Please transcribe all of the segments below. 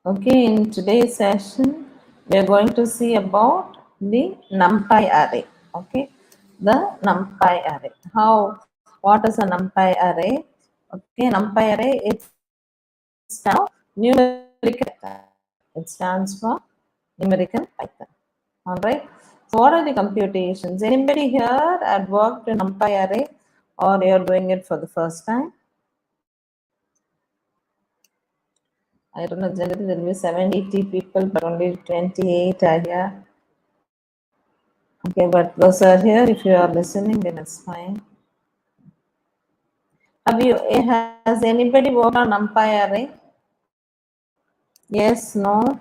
Okay, in today's session, we are going to see about the Numpy array. Okay, the Numpy array. What is a Numpy array? Okay, Numpy array, it stands for numerical Python. It stands for numerical Python. All right. So, what are the computations? Anybody here had worked in Numpy array, or you're doing it for the first time? I don't know, generally there will be 70 people, but only 28 are here. Okay, but those are here. If you are listening, then it's fine. Has anybody worked on Numpy array? Yes, no?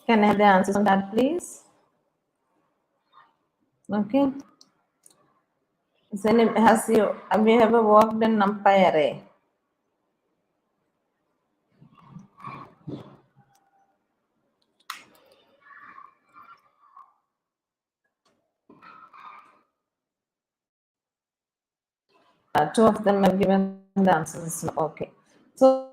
Can I have the answers on that, please? Okay. Have you ever worked in Numpy array? Two of them have given the answers. Okay. So,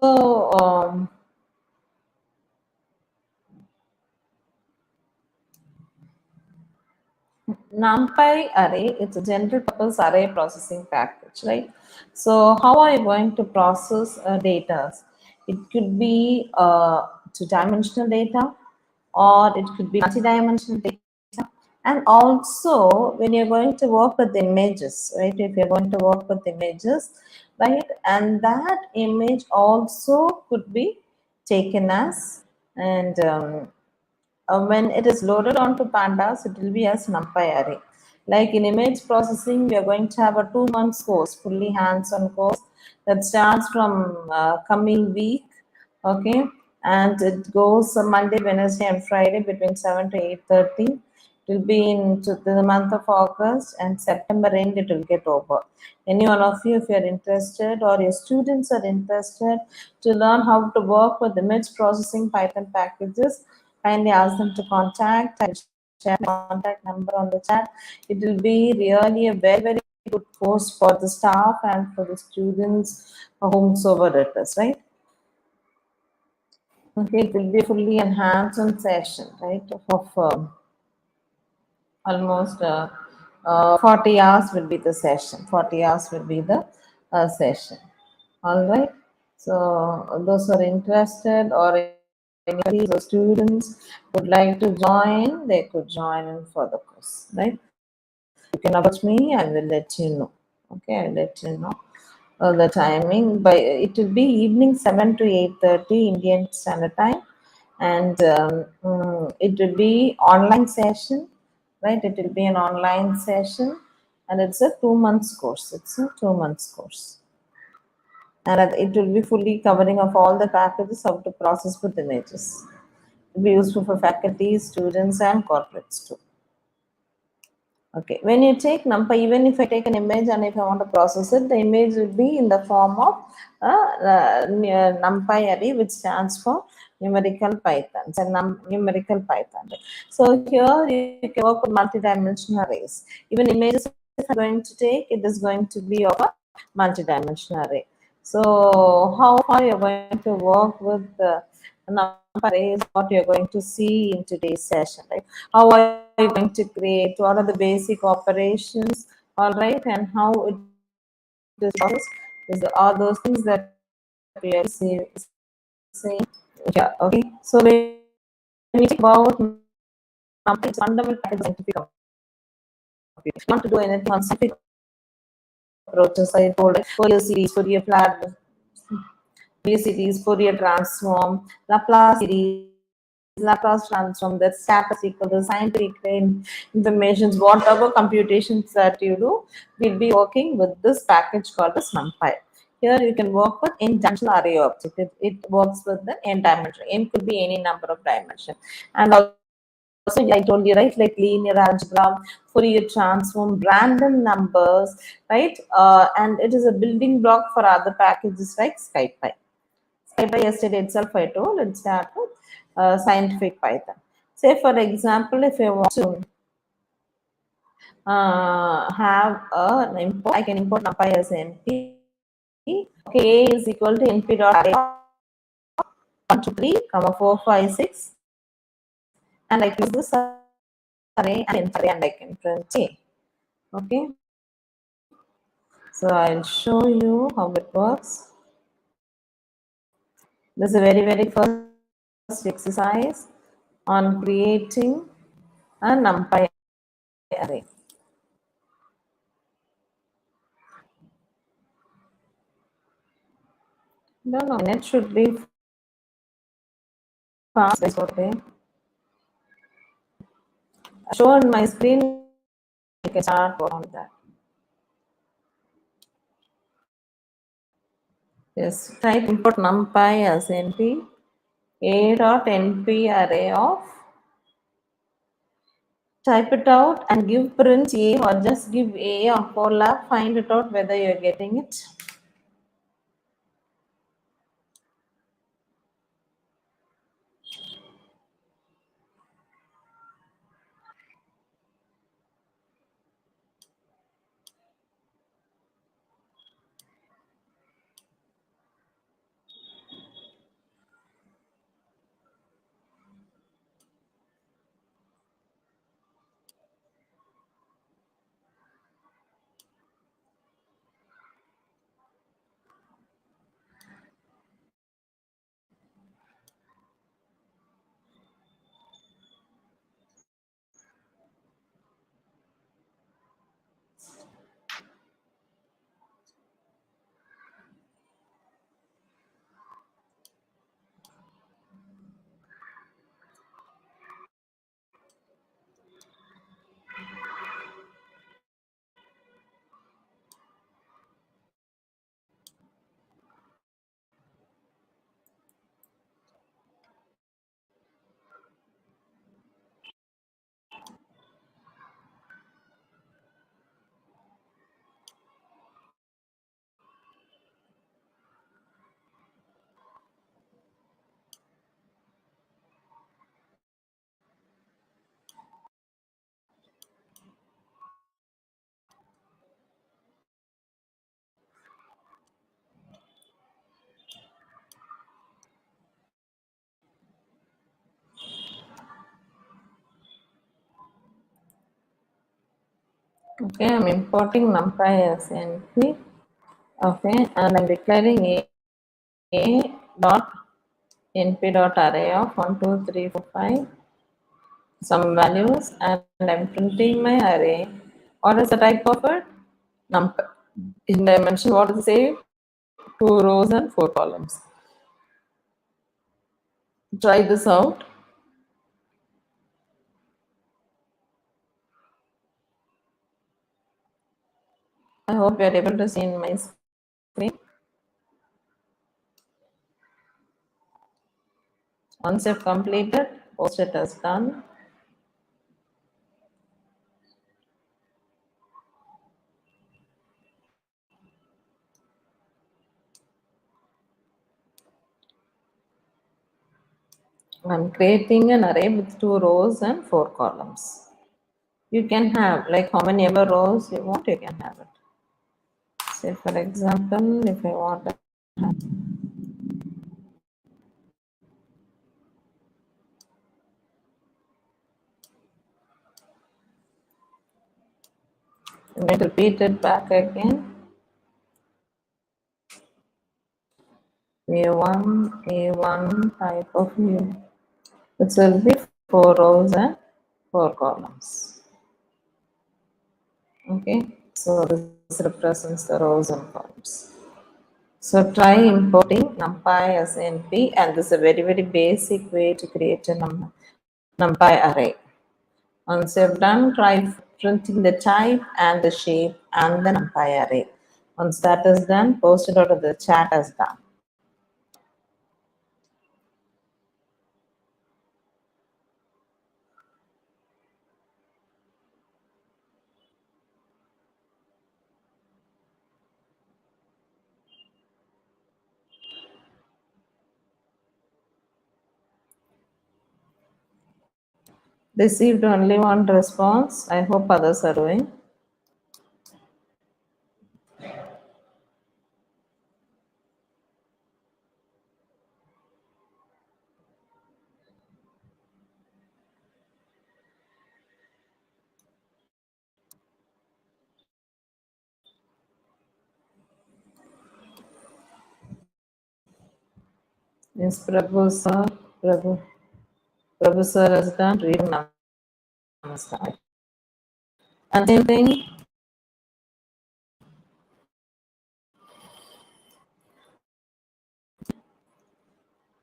Numpy array, it's a general purpose array processing package, right? So how are you going to process data? It could be two-dimensional data, or it could be multi-dimensional data. And also, when you're going to work with images, right? If you're going to work with images, right? And that image also could be taken as, and when it is loaded onto pandas, it will be as numpy array. Like in image processing, we are going to have a 2 month course, fully hands-on course that starts from coming week, okay, and it goes Monday, Wednesday, and Friday between 7 to 8:30. It will be into the month of August, and September end it will get over. Any one of you, if you are interested or your students are interested to learn how to work with image processing Python packages, kindly ask them to contact. I'll share my contact number on the chat. It will be really a very, very good course for the staff and for the students, whomsoever it is, right? Okay, it will be fully enhanced session, right? Of almost 40 hours will be the session. 40 hours will be the session. All right. So those who are interested or anybody or students would like to join, they could join in for the course, right? You can approach me, I will let you know. Okay, I'll let you know the timing. By it will be evening 7 to 8:30 Indian Standard Time, and it will be online session, right? It will be an online session, and it's a 2 months course. It's a 2 months course, and it will be fully covering of all the packages how to process with images. It will be useful for faculty, students, and corporates too. Okay, when you take NumPy, even if I take an image and if I want to process it, the image will be in the form of NumPy array, which stands for numerical Python. So numerical Python. So here you can work with multi-dimensional arrays. Even images, if I'm going to take, it is going to be of a multi-dimensional array. So how far you're going to work with the NumPy array is what you're going to see in today's session, right? How are you going to create? What are the basic operations? All right, and how it is processed are those things that we are seeing. Yeah, okay. So when we talk about NumPy, it's fundamental scientific computing. If you want to do anything on scientific approaches, I told Fourier series, Fourier flat, Fourier series, Fourier transform, Laplace series, Laplace transform, the statistical, the scientific informations, whatever computations that you do, we'll be working with this package called as NumPy. Here you can work with n-dimensional array object. It works with the n dimension. N could be any number of dimension. And also, I told you, right, like linear algebra, Fourier transform, random numbers, right? And it is a building block for other packages like SciPy. SciPy yesterday itself I told it started with scientific Python. Say for example, if I want to have an import. I can import numpy as np. Okay, a is equal to np dot array 1 2 3 comma 4 5 6, and I can use this array and array and I can print a. Okay, so I'll show you how it works. This is a very first exercise on creating a numpy array. No, it should be fast. Okay. Show on my screen. You can start on that. Yes, type import numpy as np a dot np array of. Type it out and give print a, or just give a or collab. Find it out whether you're getting it. Okay, I'm importing numpy as np. Okay, and I'm declaring a dot np dot array of 1 2 3 4 5 some values, and I'm printing my array. What is the type of it? Numpy. In dimension, what does it say? 2 rows and 4 columns. Try this out. I hope you're able to see in my screen. Once you've completed, post it as done. I'm creating an array with 2 rows and 4 columns. You can have like how many ever rows you want, you can have it. Say for example, if I want to have, I'm going to repeat it back again. A1 type of view. It will be 4 rows and 4 columns. Okay, so this represents the rows and columns. So try importing numpy as np, and this is a very basic way to create a numpy array. Once you've done, try printing the type and the shape and the numpy array. Once that is done, post it out of the chat as done. Received only one response. I hope others are doing. Yes, Prabhu sir. Prabhu sir has done reading namaskar. And same thing.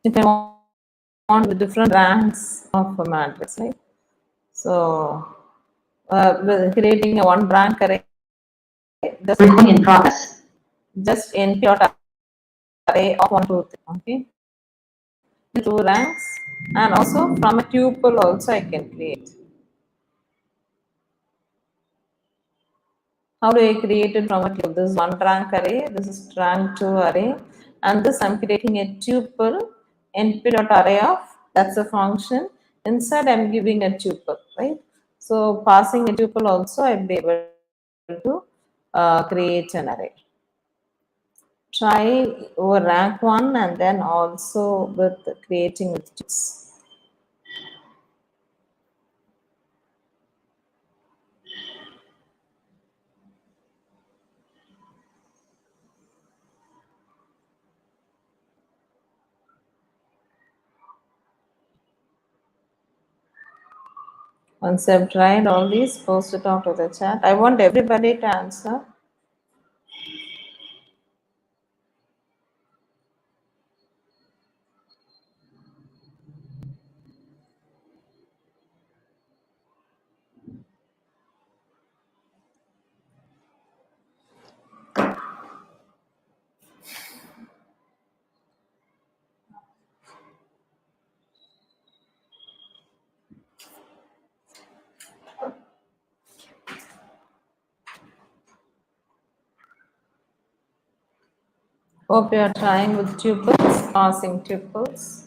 If I want the different ranks of a matrix, right? So, with creating a one rank array, just Recording in progress. just NP dot array of 1, 2, 3. Okay, two ranks, and also from a tuple also I can create. How do I create it from a tuple? This is one rank array, this is rank 2 array, and this I'm creating a tuple np.array of, that's a function. Inside I'm giving a tuple, right? So passing a tuple also I'll be able to create an array. Try over rank 1 and then also with creating with tuples. Once I've tried all these, post it out to the chat. I want everybody to answer. Hope you are trying with tuples, passing tuples.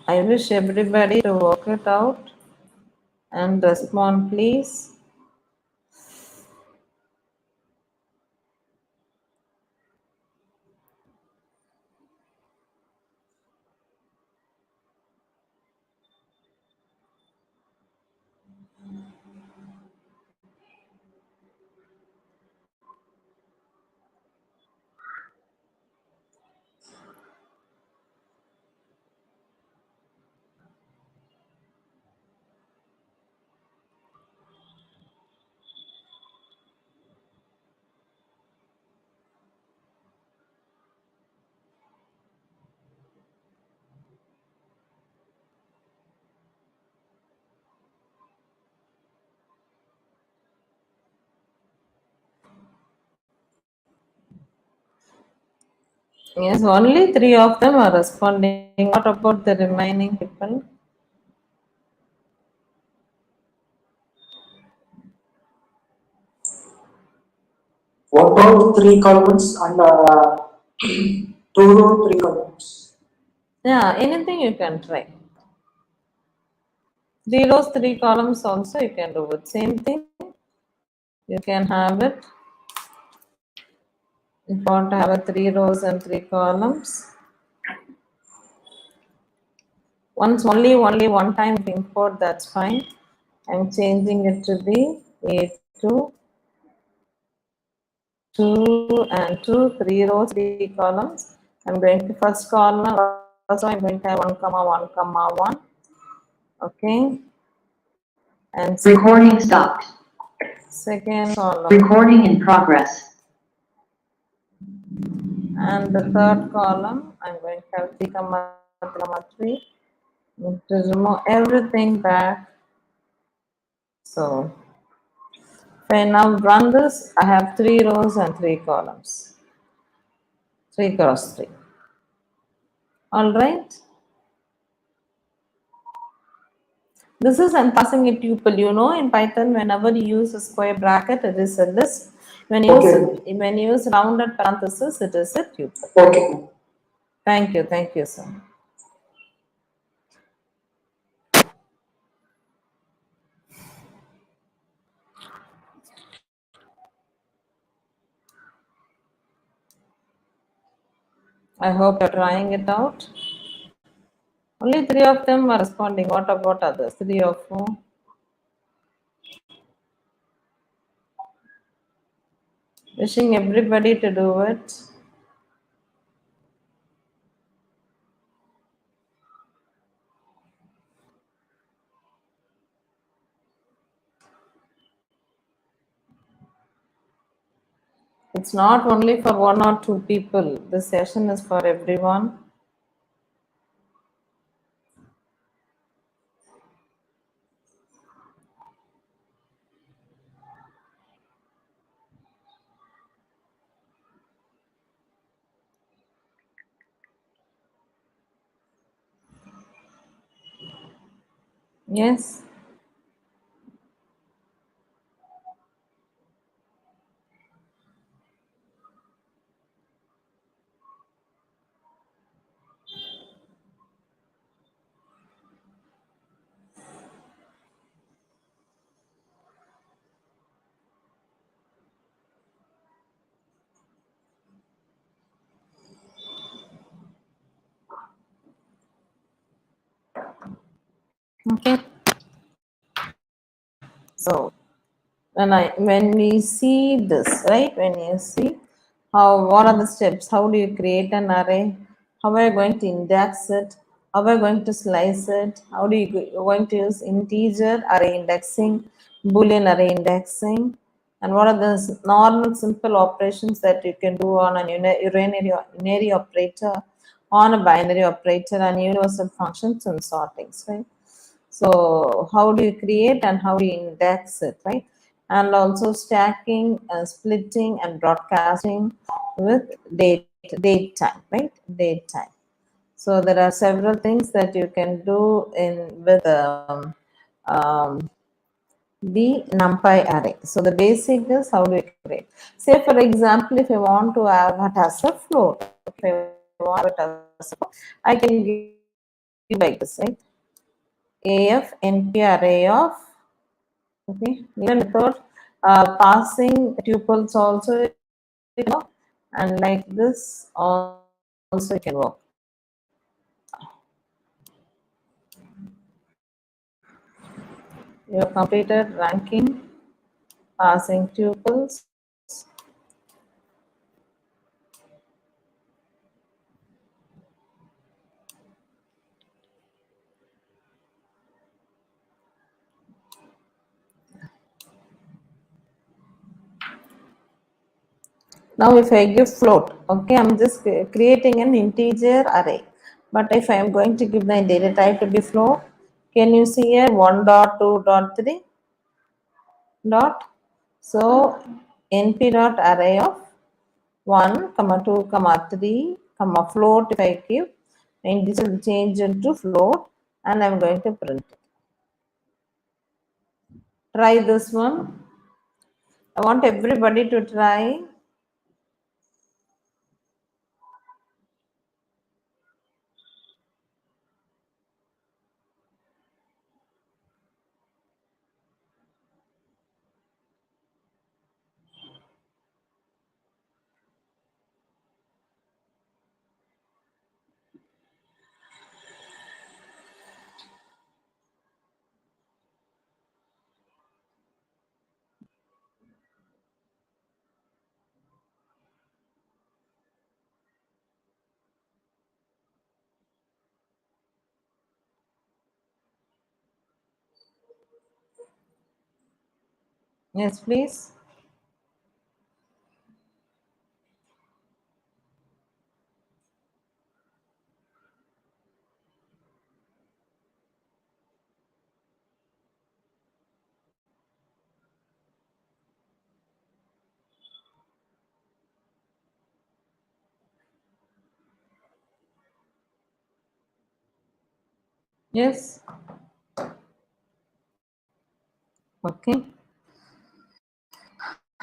I wish everybody to work it out and respond, please. Yes, only 3 of them are responding. What about the remaining people? What about 3 columns and 2 row, 3 columns? Yeah, anything you can try. 3 rows, 3 columns also you can do it. Same thing. You can have it. If you want to have a 3 rows and 3 columns. Only one time import, that's fine. I'm changing it to be A2, 2 and 2, 3 rows, 3 columns. I'm going to first column also I'm going to have 1 comma 1 comma 1. Okay. And Recording stopped. second column. Recording in progress. And the third column I'm going to have 3 comma 3. To remove everything back. So if I now run this, I have 3 rows and 3 columns. 3 cross 3. All right. This is I'm passing a tuple. You know, in Python, whenever you use a square bracket, it is a list. When you use rounded parenthesis, it is a tuple. Okay. Thank you, sir. I hope you're trying it out. Only 3 of them are responding. What about others? 3 or 4? Wishing everybody to do it. It's not only for one or two people. The session is for everyone. Yes. Okay. So when we see this, right? When you see what are the steps? How do you create an array? How are you going to index it? How are you going to slice it? How do you're going to use integer array indexing, Boolean array indexing, and what are the normal simple operations that you can do on a unary operator, on a binary operator, and universal functions and sortings, right? So how do you create and how do you index it, right? And also stacking, splitting, and broadcasting with date time, right? Date time. So there are several things that you can do in with the Numpy array. So the basic is how do you create. Say for example, if I want to have it as a float, if I want it as a float, I can give like this, right? AF NP array of, okay, even without passing tuples also, you know, and like this also it can work. You have completed ranking, passing tuples. Now if I give float, okay, I'm just creating an integer array. But if I am going to give my data type to be float, can you see here 1 dot 2 dot 3 dot? So np dot array of 1, comma 2, comma 3, comma float if I give, and this will change into float, and I'm going to print it. Try this one. I want everybody to try. Yes, please. Yes. Okay.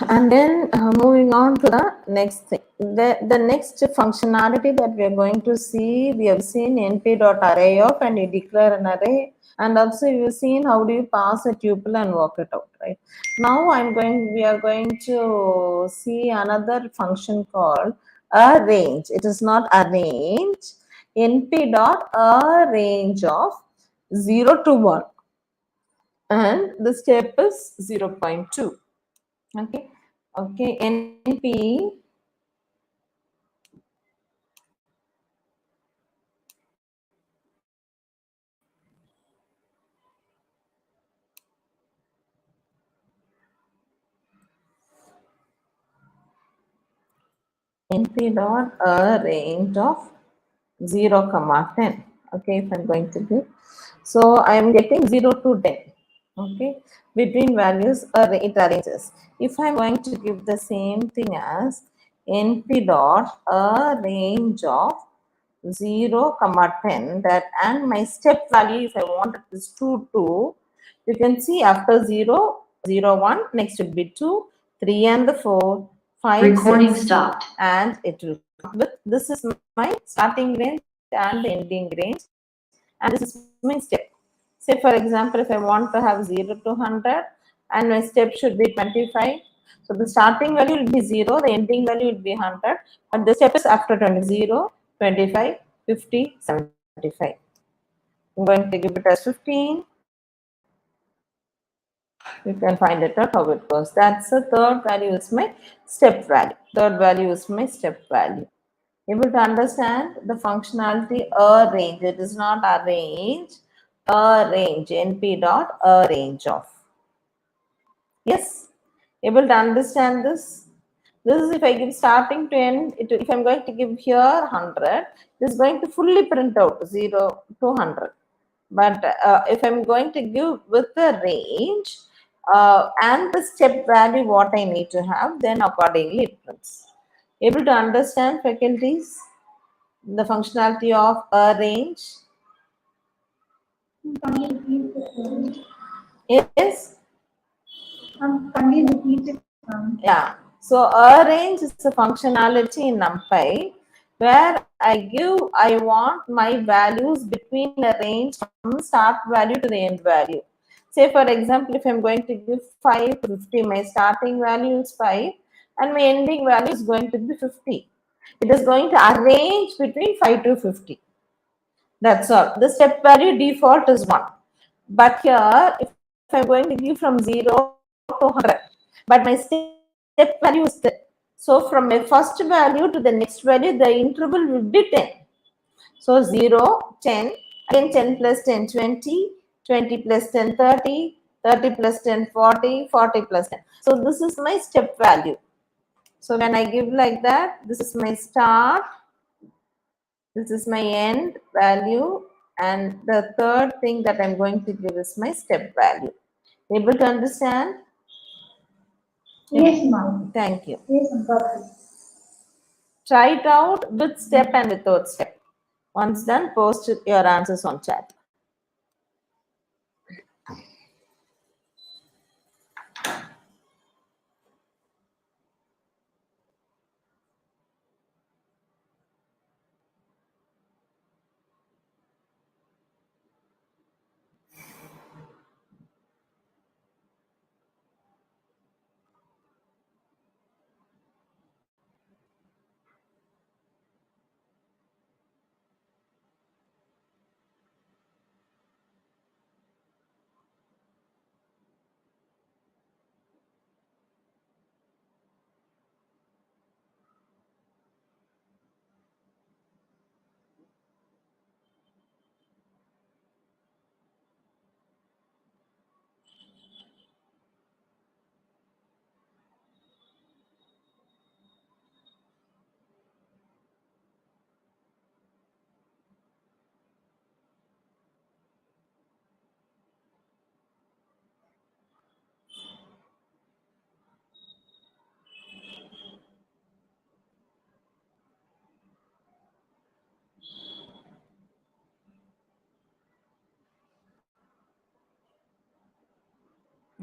And then moving on to the next thing. The next functionality that we are going to see, we have seen np.array of, and you declare an array, and also you've seen how do you pass a tuple and work it out, right? Now we are going to see another function called a range. It is not a range. np.arrange of 0 to 1, and the step is 0.2. Okay. Okay, NP np dot a range of 0 comma 10. Okay, if I'm going to give, so I am getting 0 to 10. Okay, between values it arranges. If I'm going to give the same thing as np dot a range of 0 comma 10, that, and my step value, if I want it is 2 2, you can see after 0 0 1, next would be 2 3 and the 4 5 Recording 6, stopped. and it will come with, this is my starting range and the ending range, and this is my step. Say for example, if I want to have 0 to 100 and my step should be 25, so the starting value will be 0, the ending value will be 100, and the step is after 20, 0 25 50 75. I'm going to give it as 15. You can find it out how it goes. That's the third value is my step value. Third value is my step value. Able to understand the functionality a range. It is not a range, a range. NP dot a range of. Yes. Able to understand this? This is if I give starting to end. If I'm going to give here 100, this is going to fully print out 0 to 100. But if I'm going to give with the range and the step value what I need to have, then accordingly it prints. Able to understand, faculties, the functionality of a range? Yes? Yeah. So a range is a functionality in Numpy where I want my values between a range from start value to the end value. Say for example, if I'm going to give 5 to 50, my starting value is 5 and my ending value is going to be 50. It is going to arrange between 5 to 50. That's all. The step value default is 1. But here, if I'm going to give from 0 to 100, but my step value is 10. So from my first value to the next value, the interval will be 10. So 0, 10, again 10 plus 10, 20, 20 plus 10, 30, 30 plus 10, 40, 40 plus 10. So this is my step value. So when I give like that, this is my start, this is my end value, and the third thing that I'm going to give is my step value. Able to understand? Yes, ma'am. Thank you. Yes, ma'am. Try it out with step and without step. Once done, post your answers on chat.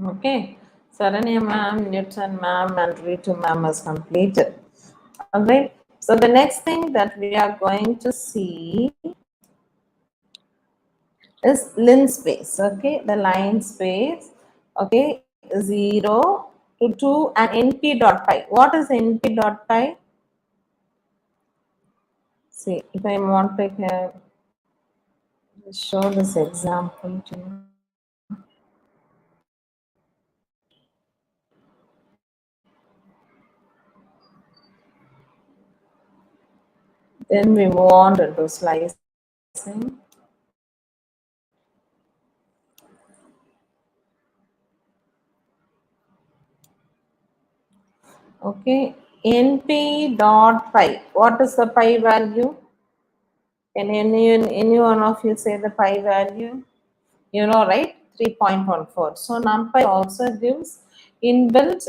Okay. Saranya ma'am, Newton ma'am, and Ritu ma'am has completed. Alright. So the next thing that we are going to see is Linspace. Okay, the line space. Okay, 0 to 2 and np dot pi. What is np dot pi? See, if I want to show this example to you. Then we move on into slicing. Okay, np dot pi. What is the pi value? Can any one of you say the pi value? You know, right? 3.14. So NumPy also gives inbuilt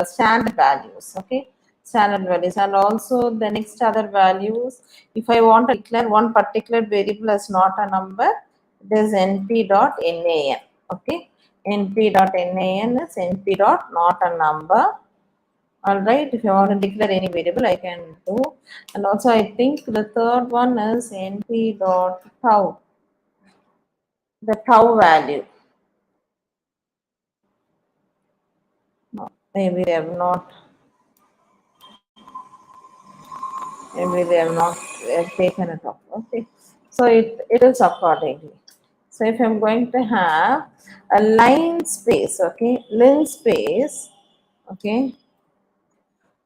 standard values. Okay, standard values, and also the next other values. If I want to declare one particular variable as not a number, it is np.nan. Okay, np.nan is np dot not a number. All right, if you want to declare any variable, I can do. And also, I think the third one is np dot tau, the tau value. No, maybe they have not. Maybe they have not taken it up. Okay, so it is accordingly. So if I'm going to have a line space, okay, Linspace, okay,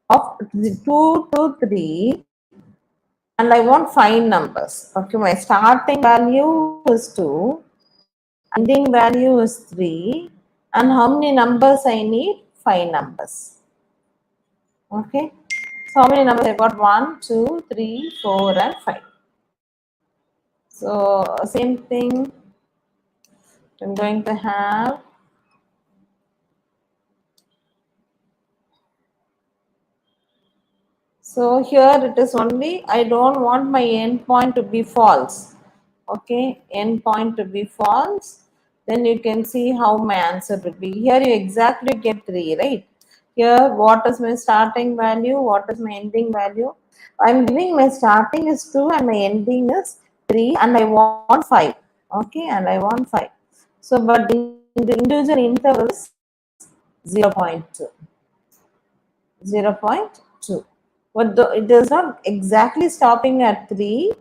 of 2 to 3, and I want 5 numbers. Okay, my starting value is 2, ending value is 3, and how many numbers I need? 5 numbers. Okay, so how many numbers I got? 1, 2, 3, 4, and 5. So same thing I'm going to have. So here it is only, I don't want my endpoint to be false. Okay, endpoint to be false. Then you can see how my answer will be. Here you exactly get 3, right? Here, what is my starting value? What is my ending value? I'm giving my starting is 2 and my ending is 3, and I want 5. Okay, and I want 5. So, but in the individual intervals, 0.2. 0.2. But it is not exactly stopping at 3,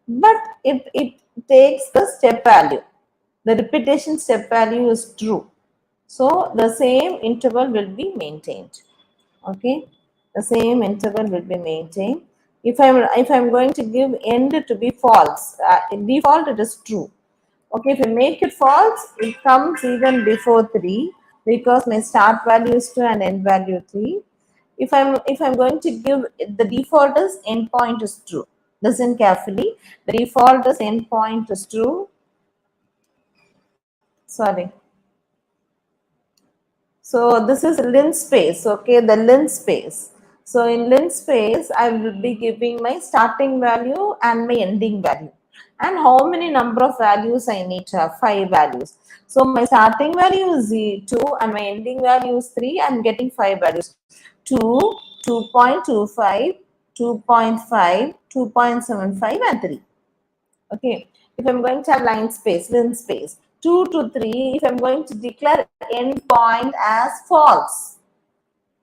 but it takes the step value. The repetition step value is true. So the same interval will be maintained. Okay, the same interval will be maintained. If I'm going to give end to be false, in default it is true. Okay, if I make it false, it comes even before 3 because my start value is 2 and end value 3. If I'm going to give, the default is endpoint is true. Listen carefully. The default is endpoint is true. Sorry. So this is Linspace, okay, the Linspace. So in Linspace, I will be giving my starting value and my ending value. And how many number of values I need to have? 5 values. So my starting value is 2 and my ending value is 3. I'm getting 5 values. 2, 2.25, 2.5, 2.75 and 3. Okay, if I'm going to have line space, Linspace, 2 to 3, if I'm going to declare endpoint as false.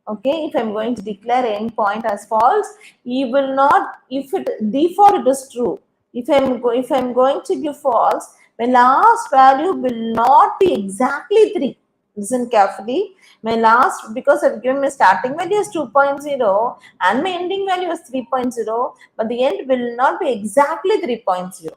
Okay, if I'm going to declare endpoint as false, you will not, if it default it is true. If I'm going to give false, my last value will not be exactly 3. Listen carefully. My last, because I've given my starting value is 2.0 and my ending value is 3.0, but the end will not be exactly 3.0.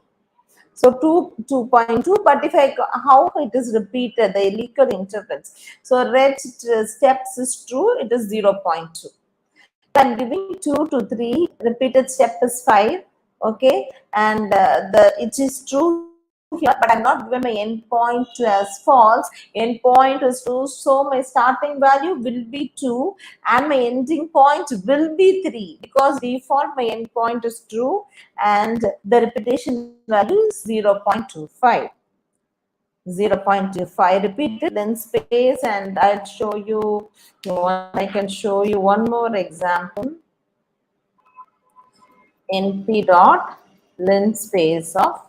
So 2.2, but if I, how it is repeated, the illegal intervals. So red steps is true, it is 0.2. I'm giving 2 to 3, repeated step is 5. Okay, and it is true here, but I'm not given my endpoint to as false. Endpoint is 2, so my starting value will be 2 and my ending point will be 3 because default my endpoint is true and the repetition value is 0.25. 0.25 repeated Linspace, and I'll show you one. I can show you one more example. Np dot Linspace of,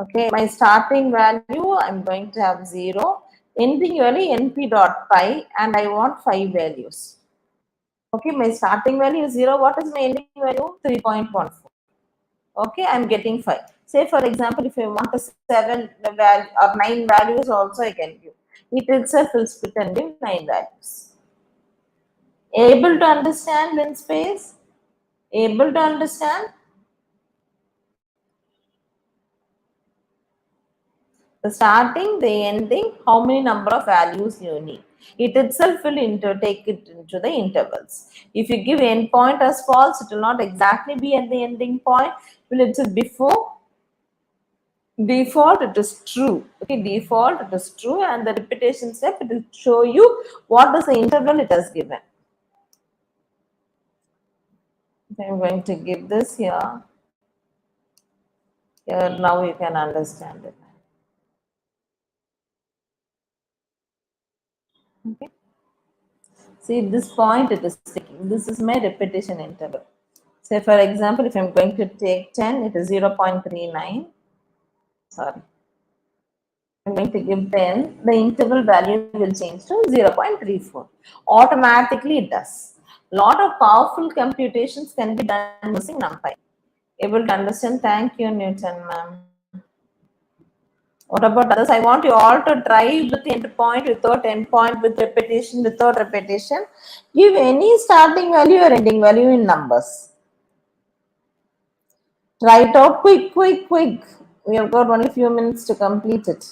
okay, my starting value I'm going to have 0, ending value np dot pi, and I want 5 values. Okay, my starting value is 0. What is my ending value? 3.14. Okay, I'm getting 5. Say for example, if I want a 7 value or 9 values also I can give. It itself will split and give 9 values. Able to understand Linspace? Able to understand? The starting, the ending, how many number of values you need. It itself will take it into the intervals. If you give endpoint as false, it will not exactly be at the ending point. Will it is before? Default, it is true. Okay, default, it is true, and the repetition step, it will show you what is the interval it has given. I'm going to give this here. Here, now you can understand it. Okay. See, this point it is taking. This is my repetition interval. Say, for example, if I'm going to take 10, it is 0.39. Sorry. I'm going to give 10. The interval value will change to 0.34. Automatically, it does. Lot of powerful computations can be done using Numpy. Able to understand? Thank you, Newton, ma'am. What about others? I want you all to try with endpoint, without endpoint, with repetition, without repetition. Give any starting value or ending value in numbers. Try it out quick, quick, quick. We have got only a few minutes to complete it.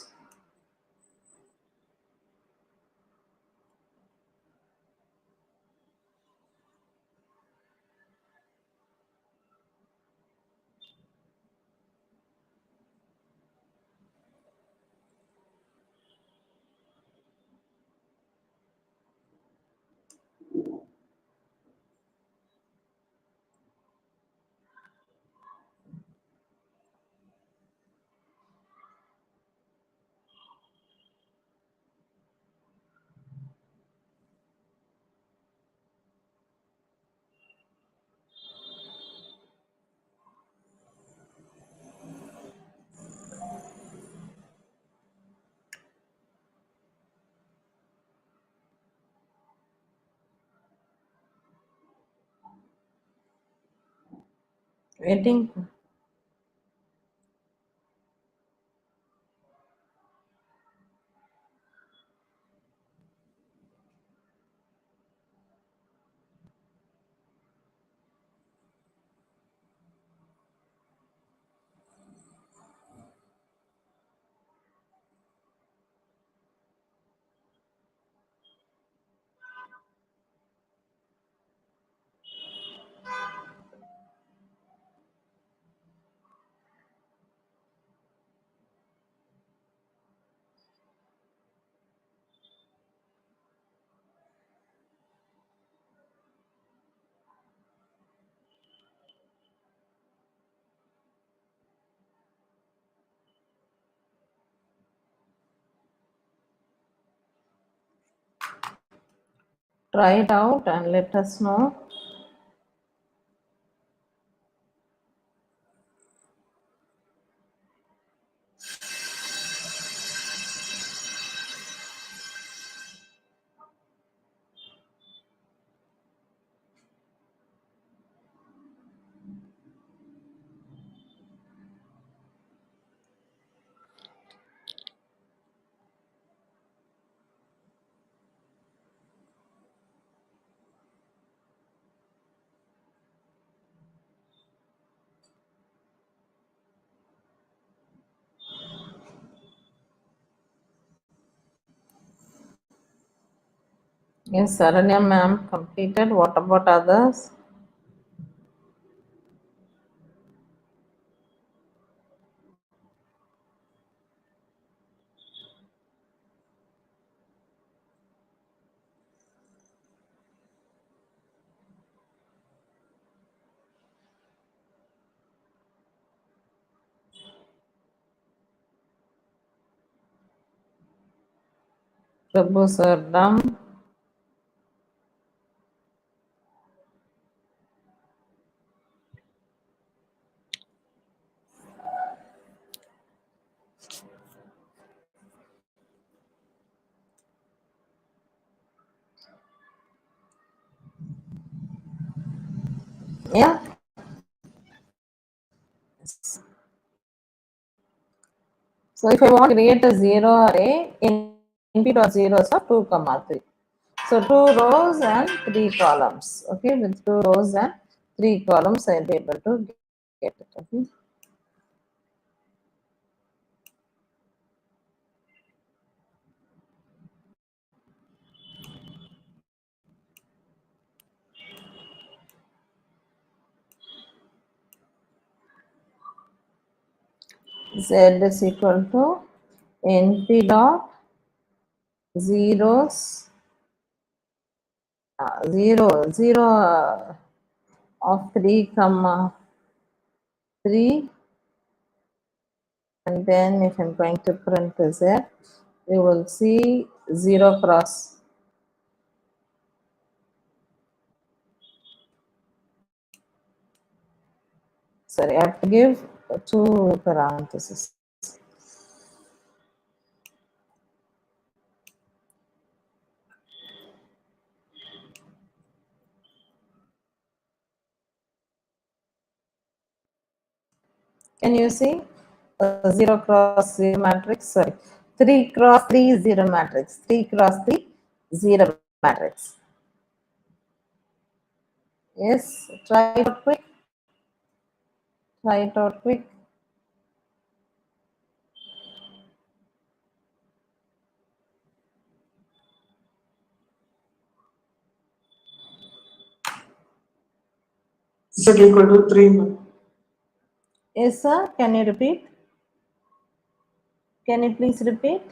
Waiting. Try it out and let us know. Yes, Saranya ma'am completed. What about others? Prabhu sir done. Yeah. So if I want to create a zero array, np dot zeros of 2 comma 3. So 2 rows and 3 columns. Okay, with 2 rows and 3 columns, I'll be able to get it. Okay. Z is equal to np dot zeros 0 of 3 comma 3, and then if I'm going to print Z, you will see 0 cross. Sorry, I have to give 2 parentheses. Can you see 0 cross 0 matrix? Sorry, 3 cross 3 0 matrix. 3 cross 3 0 matrix. Yes, try it out quick. Try it out quick. Z equal to 3. Yes, sir. Can you repeat? Can you please repeat?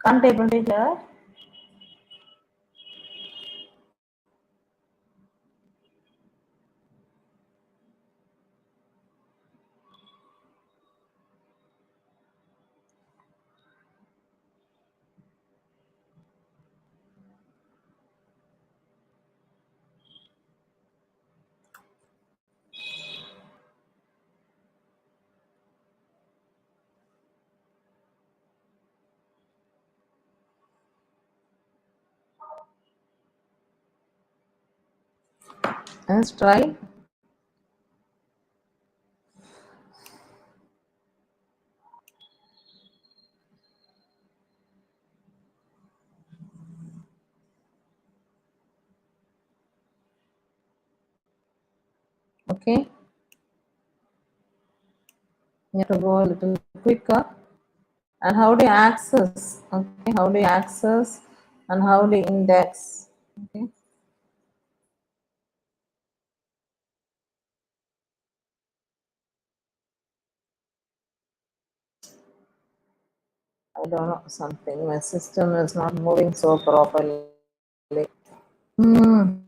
Can't able to hear. Let's try. Okay. You have to go a little quicker. And how do you access? Okay, how do you access and how do you index? Okay. I don't know something. My system is not moving so properly. Hmm.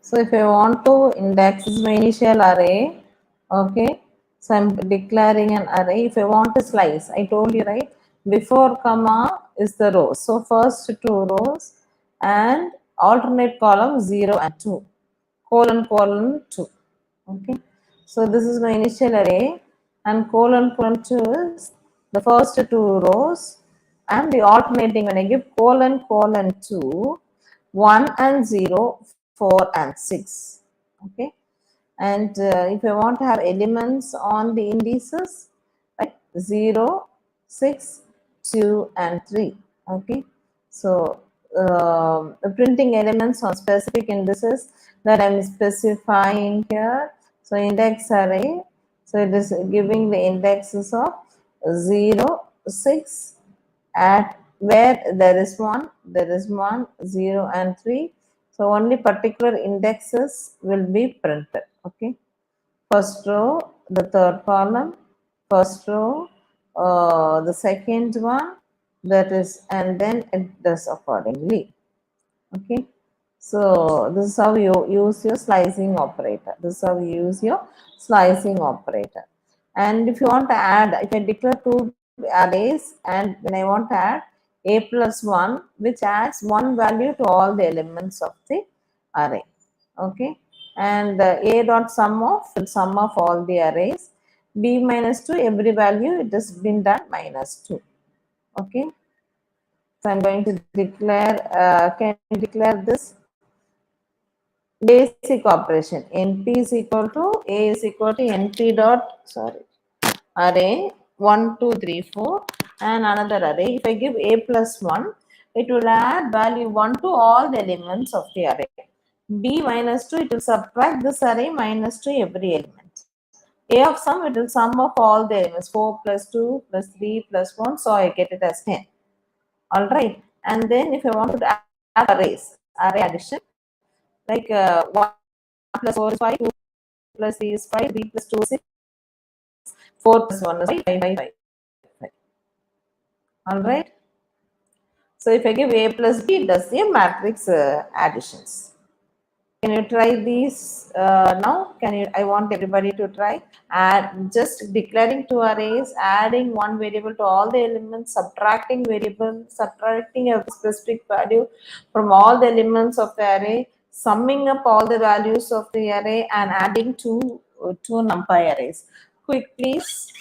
So if I want to index this is my initial array, okay. So I'm declaring an array. If I want to slice, I told you right, before comma is the rows. So first 2 rows and alternate column 0 and 2, colon 2. Okay. So this is my initial array and colon 2 is the first 2 rows and the alternating when I give colon 2, 1 and 0, 4 and 6. Okay. And if I want to have elements on the indices, right, 0, 6, 2 and 3. Okay. So the printing elements on specific indices that I'm specifying here. So index array. So it is giving the indexes of 0, 6, at where there is 1, 0 and 3. So only particular indexes will be printed. Okay. First row, the third column, first row, the second one, that is, and then it does accordingly. Okay. So this is how you use your slicing operator. This is how you use your slicing operator. And if you want to add, if I declare 2 arrays and when I want to add a plus 1, which adds 1 value to all the elements of the array. Okay. And a dot sum of all the arrays. B minus 2, every value it has been done minus 2. Okay. So I'm going to declare, can declare this basic operation. NP is equal to A is equal to NP dot, sorry, array 1, 2, 3, 4 and another array. If I give a plus 1, it will add value 1 to all the elements of the array. B minus 2, it will subtract this array minus to every element. A of sum, it will sum of all the elements, 4 plus 2 plus 3 plus 1, so I get it as 10. All right. And then if I want to add arrays, array addition, like 1 plus 4 is 5, 2 plus 3 is 5, 3 plus 2 is 6, 4 plus 1 is 5. All right. So if I give A plus B, it does the matrix additions. Can you try these now? I want everybody to try. Add, just declaring two arrays, adding one variable to all the elements, subtracting a specific value from all the elements of the array, summing up all the values of the array, and adding two numpy arrays. Quick, please.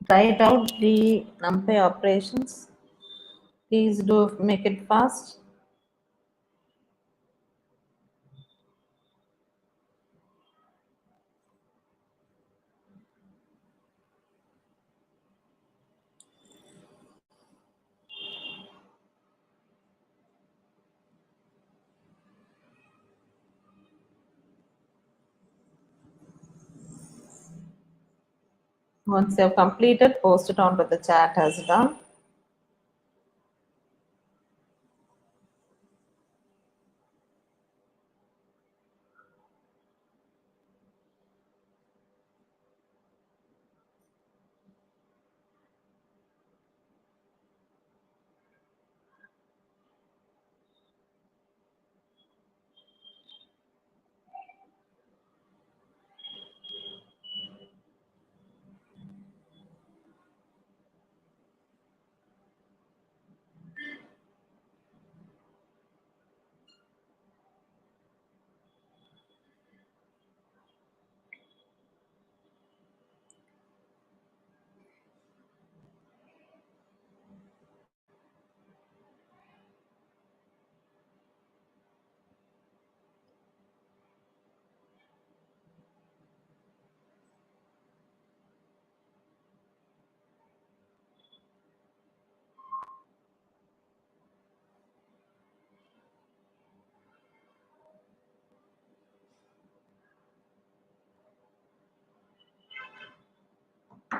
Write out the numpy operations. Please do make it fast. Once you have completed, post it onto the chat as done.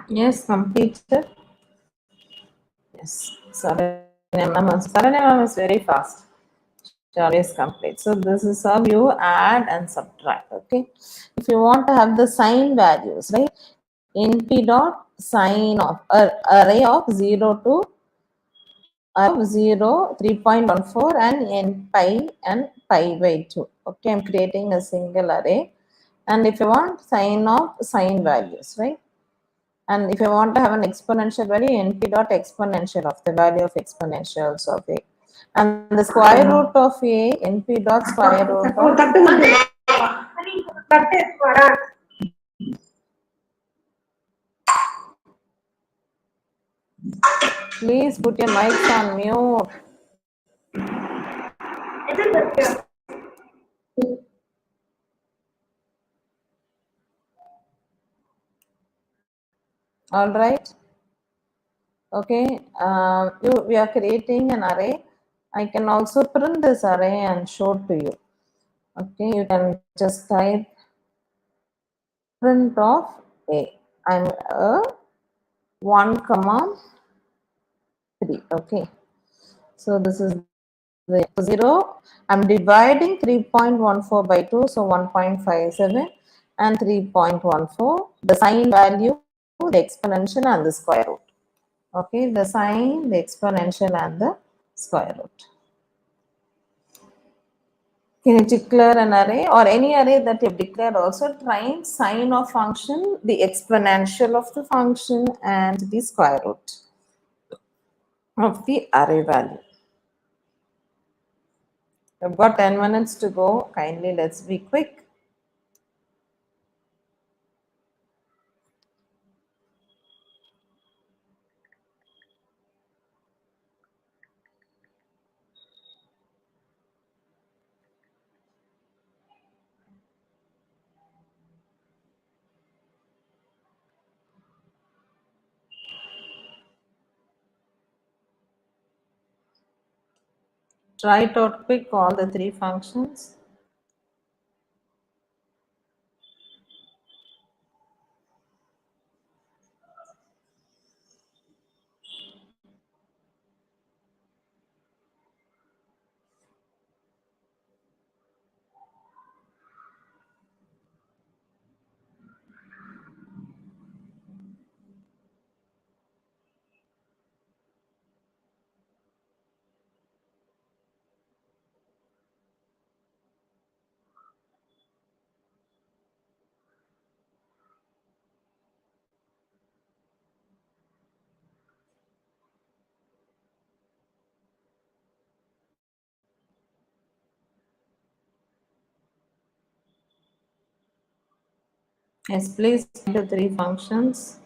Yes, completed. Yes, Saranamam is very fast. She always complete. So this is how you add and subtract. Okay. If you want to have the sign values, right? NP dot sign of array of 0 to 0, 3.14 and pi by 2. Okay, I'm creating a single array. And if you want sign of sign values, right? And if you want to have an exponential value, np dot exponential of the value of exponentials of a. And the square root of a, np dot square root of. Please put your mics on mute. All right. Okay. We are creating an array. I can also print this array and show to you. Okay, you can just type print of a. I'm a 1, 3. Okay, so this is the 0. I'm dividing 3.14 by 2, so 1.57 and 3.14. The sign value, the exponential, and the square root. Okay, the sign, the exponential, and the square root. Can you declare an array or any array that you've declared? Also try and sign of function, the exponential of the function, and the square root of the array value. We've got 10 minutes to go. Kindly let's be quick. Try it out quick, all the 3 functions. Yes, please the 3 functions.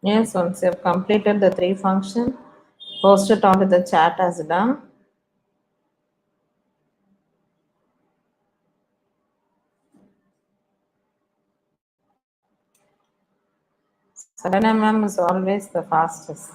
Yes, once you've completed the 3 function, post it onto the chat as done. Seven mm is always the fastest.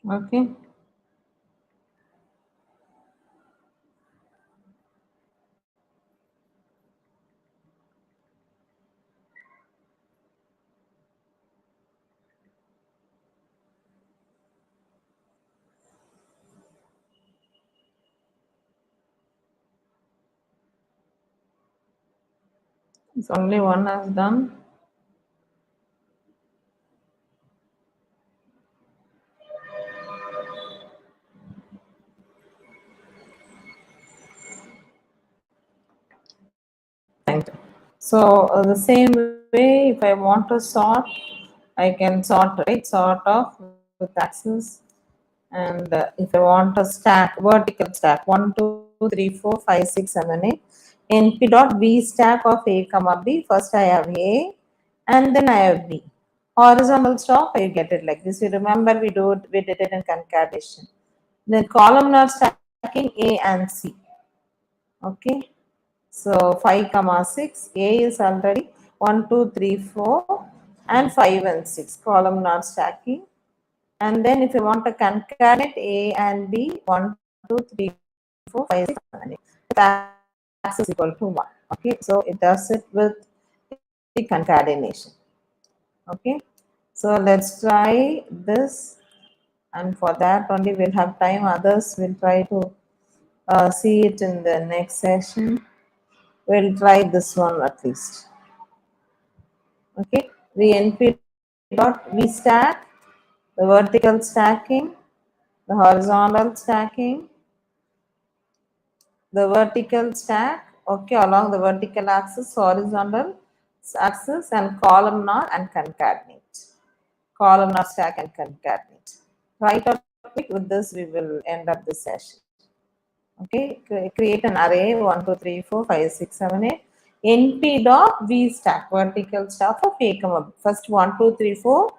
Okay. It's only one has done. Thank you. So the same way, if I want to sort, I can sort, right? Sort of with axis. And if I want a stack, vertical stack, 1, 2, 3, 4, 5, 6, 7, 8. In P dot B stack of A comma B, first I have A and then I have B. Horizontal stack, I get it like this. You remember we did it in concatenation. Then columnar stacking A and C. Okay. So 5 comma 6, A is already 1, 2, 3, 4 and 5 and 6 columnar stacking. And then if you want to concatenate A and B, 1, 2, 3, 4, 5, 6, 7, 8. That is equal to 1. Okay, so it does it with the concatenation. Okay, so let's try this. and for that only we'll have time. Others will try to see it in the next session. We'll try this one at least. Okay, the np dot v stack, the vertical stacking, the horizontal stacking, the vertical stack, okay, along the vertical axis, horizontal axis, and columnar and concatenate. Columnar stack and concatenate. Right or quick, with this we will end up the session. Okay, create an array 1, 2, 3, 4, 5, 6, 7, 8. np dot v stack, vertical stack of a comma. First 1, 2, 3, 4,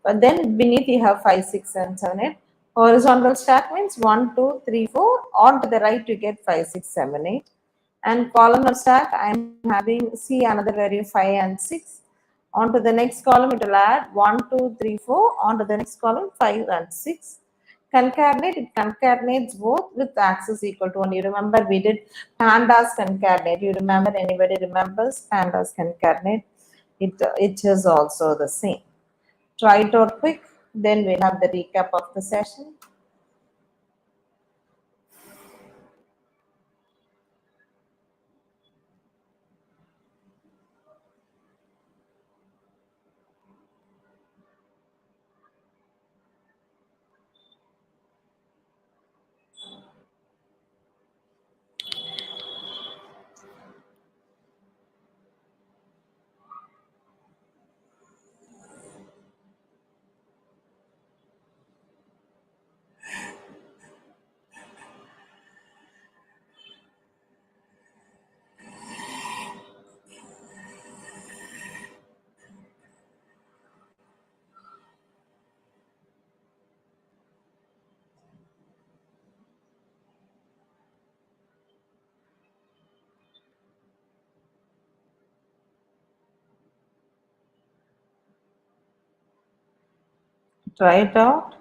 but then beneath you have 5, 6, and 7, 8. Horizontal stack means 1, 2, 3, 4. On to the right you get 5, 6, 7, 8. And columnar stack, I am having C another value 5 and 6. On to the next column it will add 1, 2, 3, 4. On to the next column 5 and 6. Concatenate, it concatenates both with axis equal to 1. You remember we did pandas concatenate. You remember, anybody remembers pandas concatenate? It is also the same. Try it out quick, then we'll have the recap of the session. Try it out.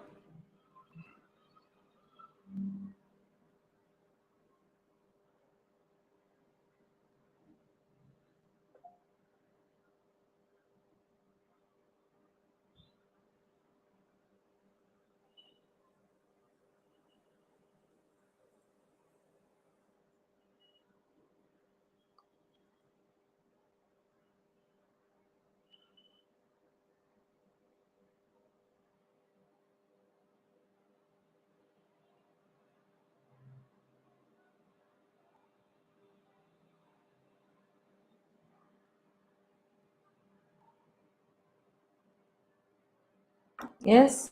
Yes.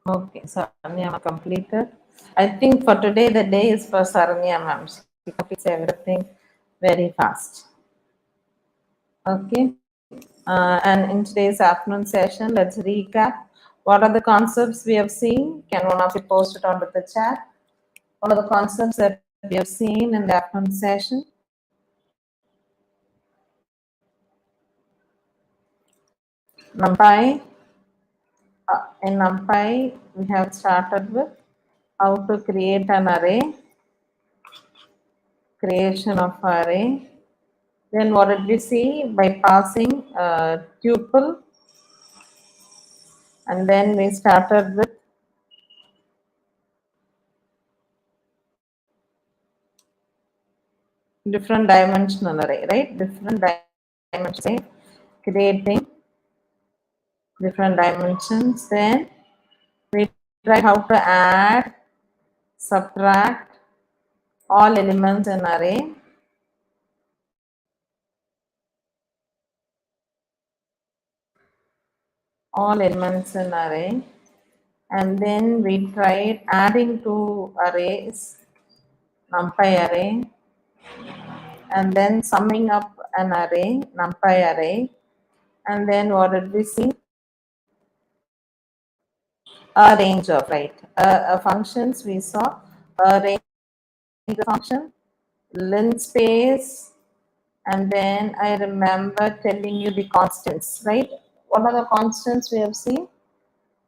Okay, Saranya completed. I think for today the day is for Saranya ma'am. She completes everything very fast. Okay. And in today's afternoon session, let's recap. What are the concepts we have seen? Can one of you post it onto the chat? What are the concepts that we have seen in the afternoon session? NumPy. In NumPy, we have started with how to create an array, creation of array. Then what did we see? By passing a tuple, and then we started with different dimensional array, right? Different dimensions, creating different dimensions. Then we try how to add, subtract all elements in array. All elements in array. And then we tried adding two arrays, NumPy array, and then summing up an array, NumPy array. And then what did we see? A range of, right? Functions we saw, a range of function, Linspace, and then I remember telling you the constants, right? What are the constants we have seen?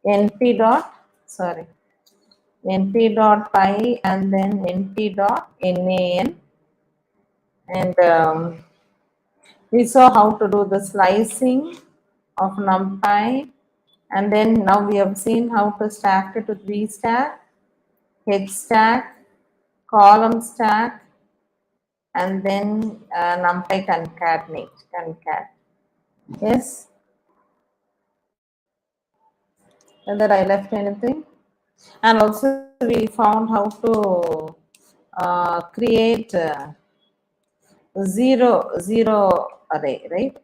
np dot, sorry, np dot pi, and then np dot nan. And we saw how to do the slicing of NumPy And then now we have seen how to stack it to 3 stack, head stack, column stack, and then NumPy concat. Yes? Whether I left anything? And also we found how to create zero array, right?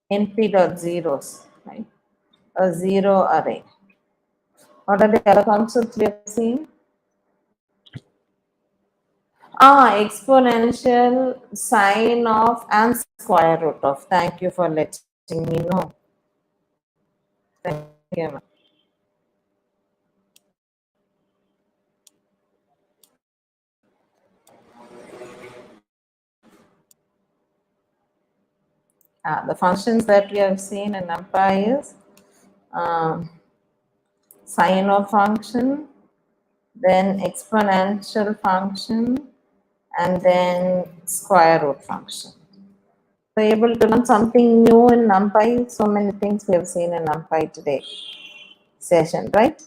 np.zeros, right? A zero array. What are the other concepts we have seen? Exponential, sine of, and square root of. Thank you for letting me know. Thank you. The functions that we have seen in NumPy is sine of function, then exponential function, and then square root function. So able to learn something new in NumPy. So many things we have seen in NumPy today session, right?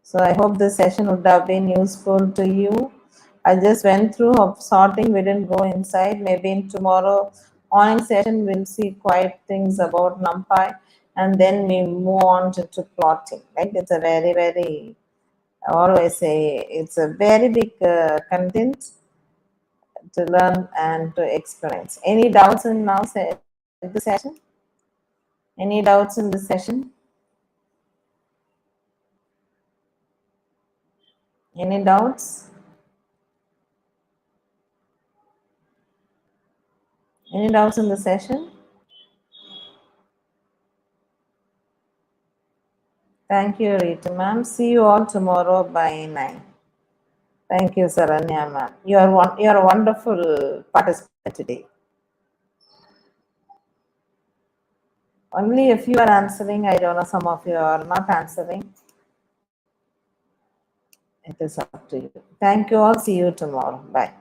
So I hope this session would have been useful to you. I just went through of sorting, we didn't go inside. Maybe in tomorrow morning session we'll see quite things about NumPy, and then we move on to plotting, right? It's a very, I always say it's a very big content to learn and to experience. Any doubts in now the session? Any doubts in the session? Any doubts? Any doubts in the session? Thank you, Rita ma'am. See you all tomorrow by 9. Thank you, Saranya ma'am. You are a wonderful participant today. Only if you are answering, I don't know, some of you are not answering. It is up to you. Thank you all. See you tomorrow. Bye.